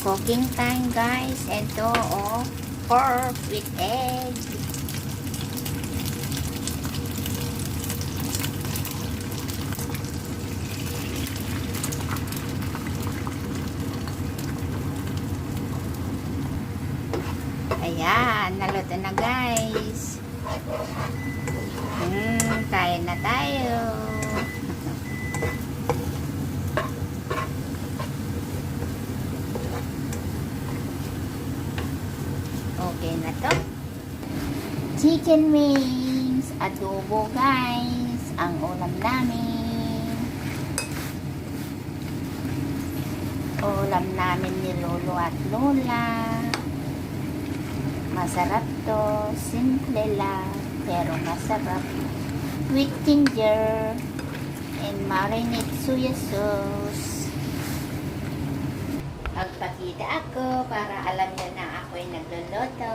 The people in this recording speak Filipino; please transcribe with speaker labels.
Speaker 1: Cooking time, guys. Ito, pork with egg. Ayan, naluto na, guys. Kain na tayo. Okay na to. Chicken wings, adobo, guys. Ang ulam namin. Ulam namin ni Lolo at Lola. Masarap to. Simple lang, pero masarap. With ginger and marinade soya sauce. Magpakita ako para alam nyo na ako'y nagluluto.